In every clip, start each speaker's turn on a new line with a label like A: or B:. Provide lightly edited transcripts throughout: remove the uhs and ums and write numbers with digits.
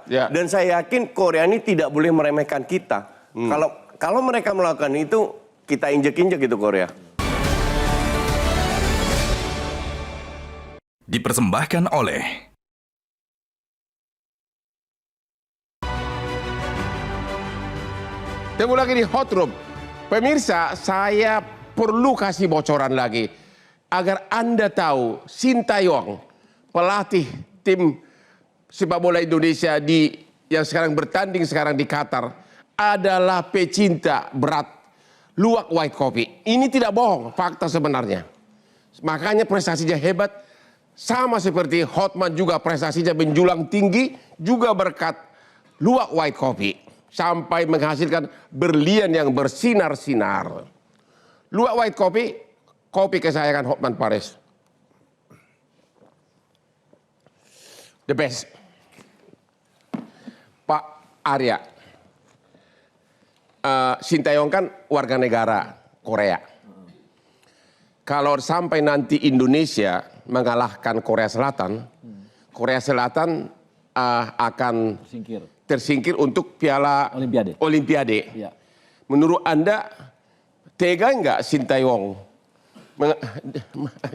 A: Ya.
B: Dan saya yakin Korea ini tidak boleh meremehkan kita. Kalau mereka melakukan itu, kita injek-injek itu Korea.
C: Dipersembahkan oleh
A: Temu lagi di Hot Room. Pemirsa, saya perlu kasih bocoran lagi agar Anda tahu Sintayong, pelatih tim sepak bola Indonesia yang sekarang bertanding sekarang di Qatar, adalah pecinta berat luwak white coffee. Ini tidak bohong, fakta sebenarnya. Makanya prestasinya hebat, sama seperti Hotman juga prestasinya menjulang tinggi juga berkat luwak white coffee. Sampai menghasilkan berlian yang bersinar-sinar. Luwak white coffee, kopi kesayangan Hotman Paris. The best. Pak Arya, Sintayong kan warga negara Korea. Kalau sampai nanti Indonesia mengalahkan Korea Selatan akan tersingkir untuk Piala Olimpiade. Ya. Menurut Anda, tega nggak Sintayong?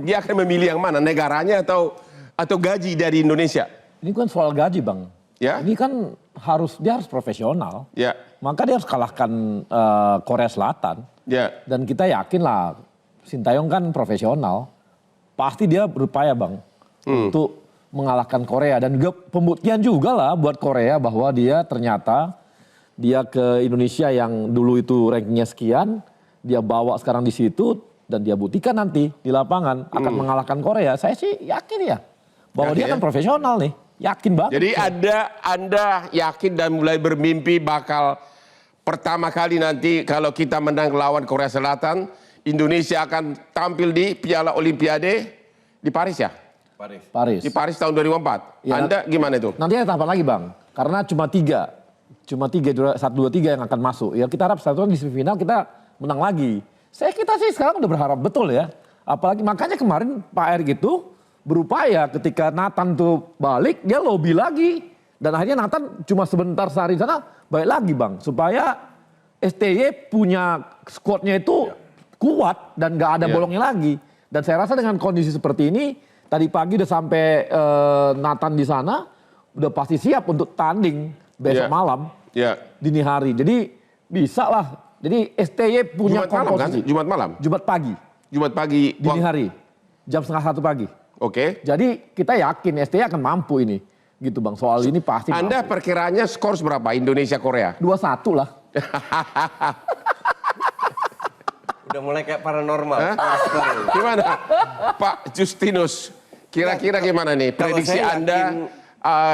A: Dia akan memilih yang mana? Negaranya atau gaji dari Indonesia?
D: Ini kan soal gaji, Bang.
A: Ya?
D: Ini kan dia harus profesional.
A: Ya.
D: Maka dia harus kalahkan Korea Selatan.
A: Ya.
D: Dan kita yakin lah, Sintayong kan profesional. Pasti dia berupaya, Bang, untuk mengalahkan Korea. Dan juga pembuktian juga lah buat Korea bahwa dia ternyata ke Indonesia yang dulu itu rankingnya sekian, dia bawa sekarang di situ dan dia buktikan nanti di lapangan akan mengalahkan Korea. Saya sih yakin ya bahwa dia kan profesional nih, yakin banget.
A: Jadi Anda yakin dan mulai bermimpi bakal pertama kali nanti kalau kita menang lawan Korea Selatan, Indonesia akan tampil di Piala Olimpiade di Paris ya? Paris. Di Paris tahun 2004. Ya, Anda gimana itu?
D: Nanti ada tahapan lagi, Bang. Karena cuma tiga, 1, 2, 3 yang akan masuk. Ya kita harap satu di semifinal kita menang lagi. Kita sih sekarang udah berharap betul ya. Apalagi makanya kemarin Pak Erick itu berupaya ketika Nathan tuh balik, dia lobby lagi. Dan akhirnya Nathan cuma sebentar sehari di sana, balik lagi, Bang. Supaya STY punya squadnya itu kuat dan gak ada bolongnya lagi. Dan saya rasa dengan kondisi seperti ini, tadi pagi udah sampai Nathan di sana, udah pasti siap untuk tanding besok malam, dini hari. Jadi bisa lah. Jadi STY punya komposisi.
A: Jumat malam?
D: Jumat pagi.
A: Jumat pagi.
D: Dini hari. Jam 12:30 pagi.
A: Oke.
D: Jadi kita yakin STY akan mampu ini. Gitu, Bang. Soal ini pasti
A: Anda
D: mampu.
A: perkiraannya skor berapa Indonesia-Korea?
D: 2-1 lah.
B: Udah mulai kayak paranormal.
A: Gimana Pak Justinus? Kira-kira gimana nih prediksi Anda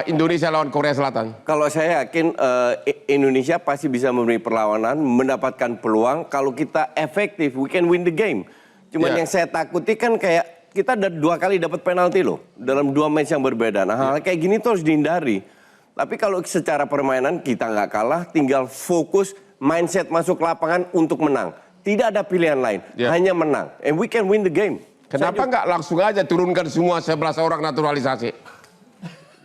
A: Indonesia lawan Korea Selatan?
B: Kalau saya yakin Indonesia pasti bisa memberi perlawanan, mendapatkan peluang. Kalau kita efektif, we can win the game. Cuman yang saya takuti kan kayak kita ada 2 kali dapat penalti loh dalam 2 match yang berbeda. Nah hal kayak gini tuh harus dihindari. Tapi kalau secara permainan kita nggak kalah, tinggal fokus mindset masuk lapangan untuk menang. Tidak ada pilihan lain, hanya menang. And we can win the game.
A: Kenapa nggak langsung aja turunkan semua 11 orang naturalisasi?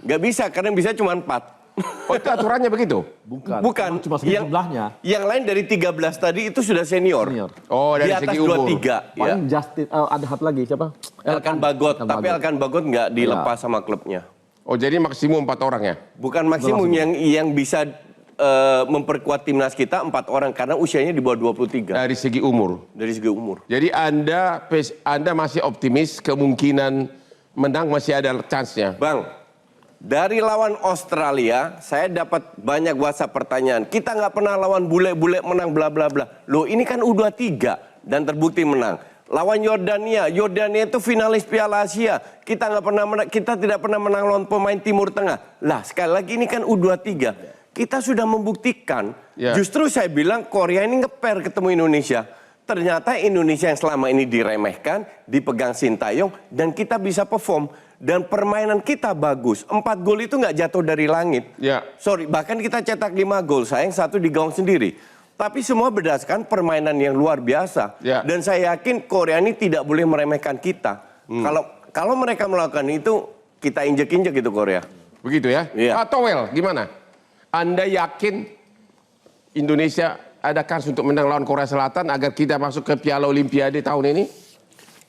B: Nggak bisa, karena bisa cuma 4.
A: Oh itu aturannya begitu?
B: Bukan.
D: Cuma segitu jumlahnya.
B: Yang lain dari 13 tadi itu sudah senior.
A: Oh dari
B: di atas
A: segi umur.
B: 23.
D: Paling Justin, ada satu lagi siapa?
B: Elkan Bagot. Tapi Elkan Bagot nggak dilepas sama klubnya.
A: Oh jadi maksimum 4 orang ya?
B: Bukan maksimum, yang bisa memperkuat timnas kita 4 orang karena usianya di bawah 23.
A: Dari segi umur.
B: Dari segi umur.
A: Jadi Anda masih optimis kemungkinan menang masih ada chance-nya?
B: Bang, dari lawan Australia saya dapat banyak WhatsApp pertanyaan. Kita nggak pernah lawan bule-bule menang bla bla bla. Loh ini kan U23 dan terbukti menang. Lawan Yordania itu finalis Piala Asia. Kita tidak pernah menang lawan pemain Timur Tengah. Lah sekali lagi ini kan U23. Kita sudah membuktikan, justru saya bilang Korea ini ngeper ketemu Indonesia. Ternyata Indonesia yang selama ini diremehkan, dipegang Sintayong, dan kita bisa perform. Dan permainan kita bagus. 4 gol itu nggak jatuh dari langit. Sorry, bahkan kita cetak 5 gol, sayang 1 di gawang sendiri. Tapi semua berdasarkan permainan yang luar biasa. Dan saya yakin Korea ini tidak boleh meremehkan kita. Kalau mereka melakukan itu, kita injek-injek itu Korea.
A: Begitu ya? Towel gimana? Anda yakin Indonesia ada kans untuk menang lawan Korea Selatan agar kita masuk ke Piala Olimpiade tahun ini?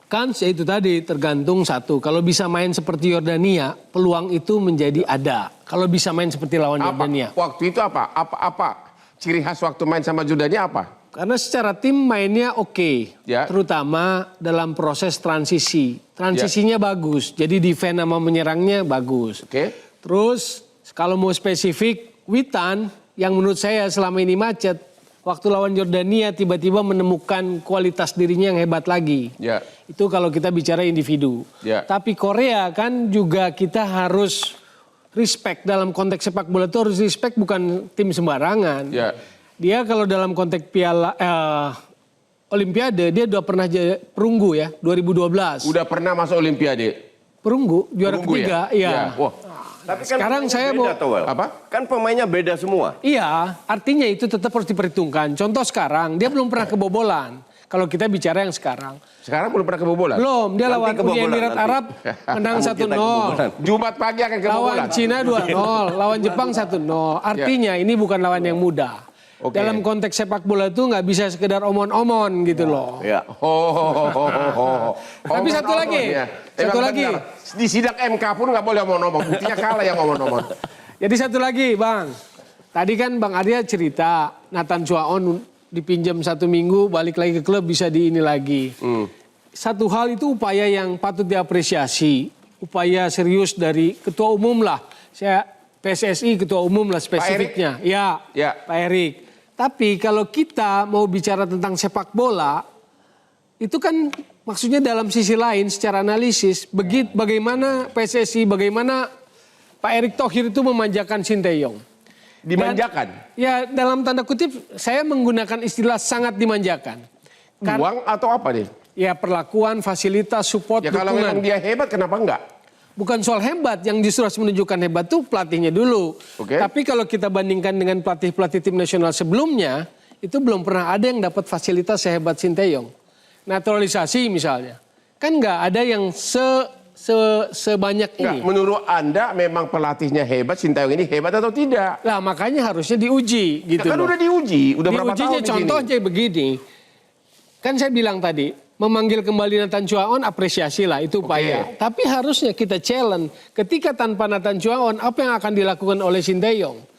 C: Kans ya itu tadi tergantung satu. Kalau bisa main seperti Yordania, peluang itu menjadi ada. Kalau bisa main seperti lawan Yordania.
A: Waktu itu apa? Apa ciri khas waktu main sama Jordania apa?
C: Karena secara tim mainnya oke,
A: Ya.
C: terutama dalam proses transisi. Transisinya bagus, jadi defense sama menyerangnya bagus.
A: Oke.
C: Terus kalau mau spesifik, Witan yang menurut saya selama ini macet, waktu lawan Yordania tiba-tiba menemukan kualitas dirinya yang hebat lagi.
A: Ya.
C: Itu kalau kita bicara individu.
A: Ya.
C: Tapi Korea kan juga kita harus respect dalam konteks sepak bola itu harus respect bukan tim sembarangan.
A: Ya.
C: Dia kalau dalam konteks Piala Olimpiade dia udah pernah perunggu ya 2012.
A: Udah pernah masuk Olimpiade?
C: Perunggu juara
A: Perunggu
C: ketiga
A: ya?
C: iya.
A: Wah.
B: Tapi kan
C: Sekarang
B: pemainnya
C: saya
B: beda,
C: mau-
B: Towel.
A: Apa?
B: Kan pemainnya beda semua.
C: Iya, artinya itu tetap harus diperhitungkan. Contoh sekarang dia belum pernah kebobolan. Kalau kita bicara yang sekarang.
A: Sekarang belum pernah kebobolan?
C: Belum, dia
B: Nanti
C: lawan Uni
B: kebobolan,
C: Emirat
B: nanti.
C: Arab menang
B: Kita
C: 1-0.
B: kebobolan.
A: Jumat pagi akan kebobolan?
C: Lawan Cina 2-0, lawan Jepang 1-0. Artinya ini bukan lawan yang mudah.
A: Oke.
C: Dalam konteks sepak bola itu nggak bisa sekedar omon-omon gitu loh.
B: Ya.
C: Tapi satu lagi, satu lagi.
A: Di sidang MK pun nggak boleh ngomong-ngomong. Buktinya kalah yang ngomong-ngomong.
C: Jadi satu lagi Bang. Tadi kan Bang Arya cerita Nathan Chuaon dipinjam 1 minggu balik lagi ke klub bisa di ini lagi. Satu hal itu upaya yang patut diapresiasi. Upaya serius dari ketua umum lah. Saya PSSI ketua umum lah spesifiknya. Ya, Pak Erik. Tapi kalau kita mau bicara tentang sepak bola, itu kan maksudnya dalam sisi lain secara analisis, bagaimana PSSI, bagaimana Pak Erick Thohir itu memanjakan Sinteyong.
A: Dimanjakan?
C: Ya dalam tanda kutip saya menggunakan istilah sangat dimanjakan.
A: Uang atau apa nih?
C: Ya perlakuan, fasilitas, support,
A: Ya kalau memang
C: dukungan.
A: dia hebat kenapa enggak?
C: Bukan soal hebat, yang justru harus menunjukkan hebat tuh pelatihnya dulu.
A: Oke.
C: Tapi kalau kita bandingkan dengan pelatih-pelatih tim nasional sebelumnya, itu belum pernah ada yang dapat fasilitas sehebat Sinteyong. Naturalisasi misalnya, kan nggak ada yang sebanyak
A: Enggak,
C: ini.
A: menurut Anda memang pelatihnya hebat, Sintayong ini hebat atau tidak?
C: Lah makanya harusnya diuji gitu
A: Kan
C: loh.
A: udah diuji, udah berapa
C: Diujinya
A: tahun di sini?
C: contohnya begini, kan saya bilang tadi, memanggil kembali Nathan Chuaon apresiasi lah itu upaya.
A: Oke.
C: Tapi harusnya kita challenge ketika tanpa Nathan Chuaon apa yang akan dilakukan oleh Sinteyong?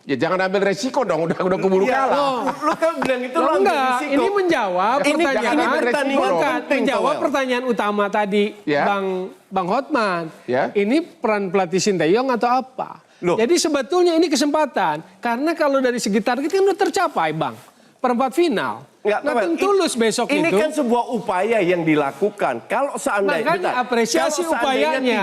A: Ya jangan ambil resiko dong, udah keburu
B: Iya,
A: kalah.
B: Lu kan bilang itu
C: Loh,
B: lu ambil
C: enggak,
B: risiko.
C: ini menjawab
A: Ini
C: pertanyaan.
A: jangan ambil resiko dong.
C: Bukan,
B: Penting,
C: menjawab
B: Towel.
C: pertanyaan utama tadi
A: Ya.
C: Bang Hotman.
A: Ya.
C: Ini peran pelatih Sinteyong atau apa?
B: Loh.
C: Jadi sebetulnya ini kesempatan. Karena kalau dari segi target kan udah tercapai Bang. Perempat final.
B: Nggak,
C: Nathan
B: Towel,
C: Tulus besok
B: ini
C: itu.
B: kan sebuah upaya yang dilakukan. Kalau seandainya
C: Makanya apresiasi
B: kalau seandainya
C: upayanya.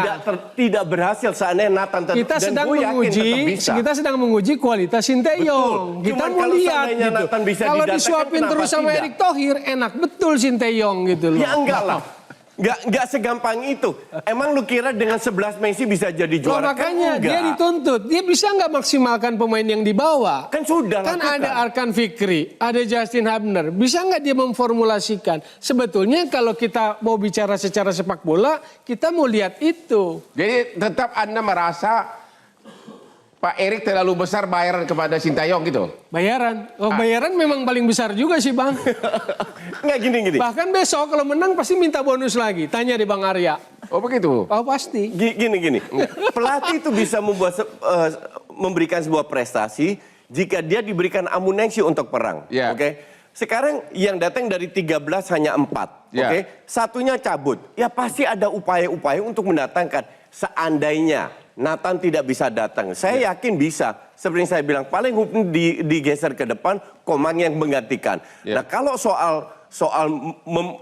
B: tidak berhasil seandainya Nathan
C: Kita
B: dan
C: sedang
B: gue yakin
C: menguji,
B: tetap bisa.
C: kita sedang menguji kualitas Sinteyong.
B: Betul.
C: Kita
B: Cuman
C: mau
B: kalau
C: lihat
B: seandainya
C: gitu.
B: Nathan bisa
C: Kalau
B: didatangkan,
C: disuapin
B: kenapa
C: terus sama
B: tidak?
C: Erick Thohir, enak betul Sinteyong gitu loh.
B: Ya enggak lah. Enggak segampang itu. Emang lu kira dengan 11 Messi bisa jadi
C: Loh,
B: juara?
C: makanya
B: Kan
C: dia
B: enggak.
C: dituntut. Dia bisa nggak maksimalkan pemain yang dibawa?
B: Kan sudah
C: Kan
B: lakukan.
C: ada Arkan Fikri, ada Justin Hubner. Bisa nggak dia memformulasikan? Sebetulnya kalau kita mau bicara secara sepak bola, kita mau lihat itu.
A: Jadi tetap Anda merasa Pak Erik terlalu besar bayaran kepada Sintayong gitu?
C: Bayaran. Oh, bayaran memang paling besar juga sih Bang.
B: Enggak gini.
C: Bahkan besok kalau menang pasti minta bonus lagi. Tanya di Bang Arya.
A: Oh begitu?
C: Oh pasti.
B: Gini. Pelatih itu bisa memberikan sebuah prestasi jika dia diberikan amunisi untuk perang.
A: Ya.
B: Oke. Sekarang yang datang dari 13 hanya 4.
A: Ya.
B: Oke. Satunya cabut. Ya pasti ada upaya-upaya untuk mendatangkan. Seandainya Nathan tidak bisa datang. Saya yakin bisa. Seperti yang saya bilang, paling digeser ke depan, Komang yang menggantikan.
A: Ya.
B: Nah kalau soal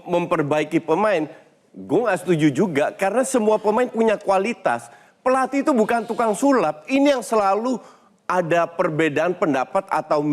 B: memperbaiki pemain, gue nggak setuju juga. Karena semua pemain punya kualitas. Pelatih itu bukan tukang sulap. Ini yang selalu ada perbedaan pendapat atau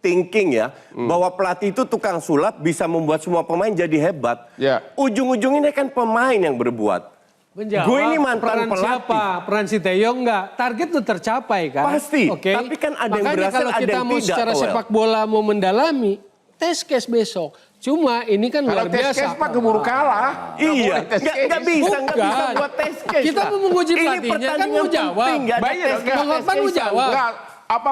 B: thinking ya, bahwa pelatih itu tukang sulap bisa membuat semua pemain jadi hebat.
A: Ya.
B: Ujung-ujungnya kan pemain yang berbuat.
C: Menjawab
B: Gue ini mantan
C: peran
B: pelatih.
C: siapa? Peran Sinteyong enggak? Target tuh tercapai kan?
B: Pasti.
C: Oke.
B: Tapi kan ada yang
C: Makanya
B: berhasil,
C: kalau
B: ada
C: kita
B: yang
C: mau
B: tidak,
C: secara
B: Towel.
C: sepak bola mau mendalami, test case besok. Cuma ini kan
A: Kalau
C: luar
A: tes case
C: biasa.
A: Pak keburu kalah.
B: Iya,
A: Nggak boleh tes
B: nggak
A: case.
B: bisa
C: Bukan.
B: buat tes case.
C: Kita
B: lah.
C: mau menguji
B: Ini
C: pelatihnya, kan
B: pertandingan
C: mau jawab.
B: penting, nggak ada
A: Baik,
B: tes
A: nggak,
C: Bang Hotman mau jawab.
A: Nggak, apa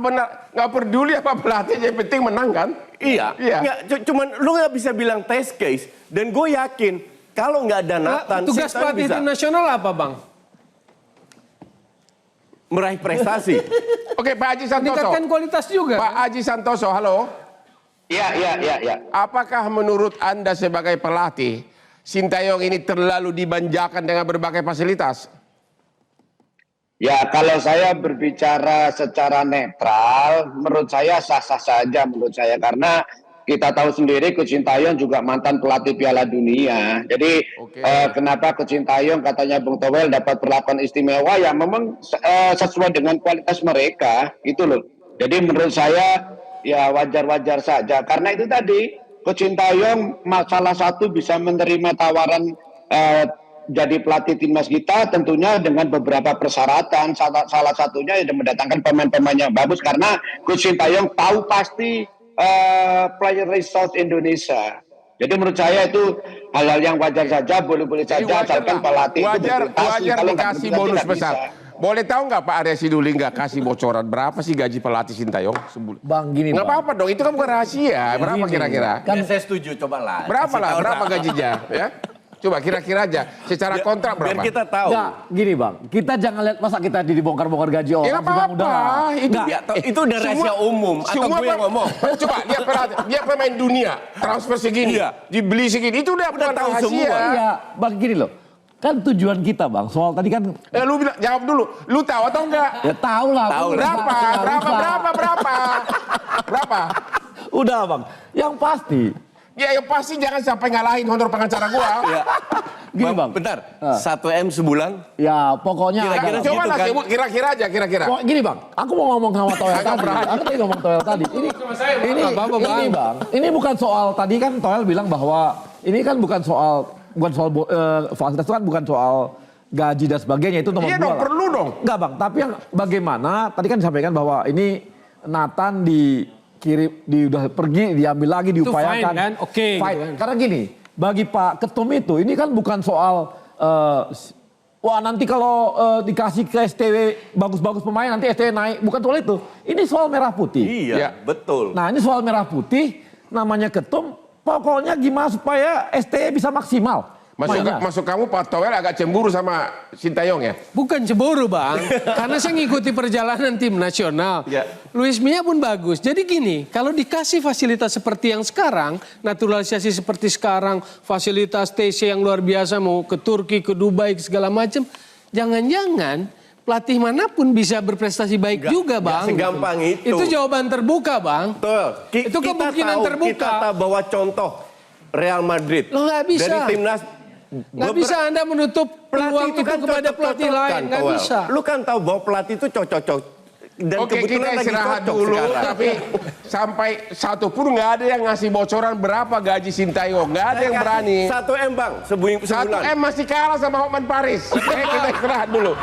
A: benar nggak peduli apa pelatihnya, yang penting menang kan?
B: Iya,
A: Iya.
B: Nggak, cuman lu nggak bisa bilang test case. Dan gue yakin kalau nggak ada
C: Nah,
B: Nathan,
C: tugas
B: Sintayong
C: pelatih
B: bisa
C: tim nasional apa, Bang?
B: meraih prestasi.
A: Oke, Pak Haji Santoso.
C: Meningkatkan kualitas juga.
A: Pak Haji Santoso, halo.
E: Iya.
A: Apakah menurut Anda sebagai pelatih, Sintayong ini terlalu dimanjakan dengan berbagai fasilitas?
E: Ya, kalau saya berbicara secara netral, menurut saya sah-sah saja menurut saya. Karena kita tahu sendiri Coach Sintayong juga mantan pelatih Piala Dunia. Jadi
A: Oke.
E: kenapa Coach Sintayong katanya Bung Towel dapat perlakuan istimewa, ya memang sesuai dengan kualitas mereka, itu loh. Jadi menurut saya ya wajar-wajar saja. Karena itu tadi Coach Sintayong salah satu bisa menerima tawaran jadi pelatih timnas kita tentunya dengan beberapa persyaratan. Salah satunya ya mendatangkan pemain-pemain yang bagus karena Coach Sintayong tahu pasti player resource Indonesia. Jadi menurut saya itu hal-hal yang wajar saja, boleh-boleh
A: Jadi
E: saja asalkan pelatih itu berprestasi.
A: wajar
E: Kalau nggak
A: dikasih
E: berprestasi
A: bonus
E: tidak
A: besar.
E: bisa.
A: Boleh tahu nggak Pak Arya Siduli nggak kasih bocoran berapa sih gaji pelatih Sintayong sebulan?
D: Bang gini
A: Nggak
D: Bang.
A: apa-apa dong, itu kan bukan rahasia. Berapa
D: gini.
A: kira-kira?
B: Kan saya setuju, coba lah.
A: Berapa gajinya? Ya, coba kira-kira aja. Secara kontrak berapa?
B: Biar kita tahu.
D: Enggak, gini Bang. Kita jangan lihat masa kita dibongkar-bongkar gaji orang.
A: Ya nggak
D: sih, Bang,
A: apa-apa.
D: udah.
B: Itu udah rahasia umum. Atau gue yang ngomong.
A: Coba dia pemain dunia, transfer segini,
B: Iya.
A: dibeli segini, itu udah bukan
B: tahu
A: rahasia.
B: semua.
D: Iya, Bang gini loh. Kan tujuan kita Bang, soal tadi kan
A: Lu bilang, jawab dulu. Lu tahu atau enggak?
D: ya tahu lah.
B: Tahu lah.
A: Berapa?
D: Udah Bang. Yang pasti
A: Ya yang pasti jangan sampai ngalahin honor pengacara gua.
B: Iya.
D: Gini, Bang.
B: Bentar. 1M sebulan.
D: ya pokoknya
B: Kira-kira
D: ada.
A: Coba
B: gitu
A: lah
B: kan?
A: sebut kira-kira aja, kira-kira.
D: Kok gini Bang, aku mau ngomong sama Toel tadi. Aku tadi ngomong Toel tadi. Ini
C: apa-apa, Bang.
D: ini Bang. Ini bukan soal tadi kan Toel bilang bahwa ini kan bukan soal fasilitas itu kan bukan soal gaji dan sebagainya, itu nomor
A: Iya
D: dua
A: dong,
D: lah.
A: perlu dong.
D: Enggak Bang, tapi yang bagaimana tadi kan disampaikan bahwa ini Nathan udah pergi, diambil lagi, diupayakan.
C: fine kan? Oke,
D: Fine.
C: gitu kan.
D: Karena gini, bagi Pak Ketum itu ini kan bukan soal wah nanti kalau dikasih ke STW bagus-bagus pemain nanti STW naik, bukan soal itu. Ini soal merah putih.
B: Iya, betul.
D: Nah ini soal merah putih, namanya Ketum, pokoknya gimana supaya STW bisa maksimal. mainnya.
A: Masuk kamu Pak Towel agak cemburu sama Sintayong ya?
C: Bukan cemburu Bang, karena saya ngikuti perjalanan tim nasional.
B: Ya.
C: Luis Mia pun bagus. Jadi gini, kalau dikasih fasilitas seperti yang sekarang, naturalisasi seperti sekarang, fasilitas TC yang luar biasa, mau ke Turki, ke Dubai, segala macam, jangan-jangan pelatih manapun bisa berprestasi baik juga Bang.
B: segampang itu.
C: Itu jawaban terbuka Bang.
B: Betul.
C: Itu kemungkinan terbuka.
B: Kita tahu bahwa contoh Real Madrid.
C: Loh, nggak bisa.
B: Dari timnas.
C: Nggak bisa Anda menutup peluang itu
B: kan
C: kepada pelatih lain. Nggak
B: Toel.
C: bisa.
B: Lu kan tahu bahwa pelatih itu cocok-cocok. Dan
A: Oke, kita
B: kebetulan lagi
A: istirahat
B: cocok
A: dulu,
B: sekarang.
A: tapi sampai satu pun nggak ada yang ngasih bocoran berapa gaji Sintayong, nggak ada yang berani.
B: 1M Bang, sebulan.
A: 1M masih kalah sama Hotman Paris. Oke, kita istirahat dulu.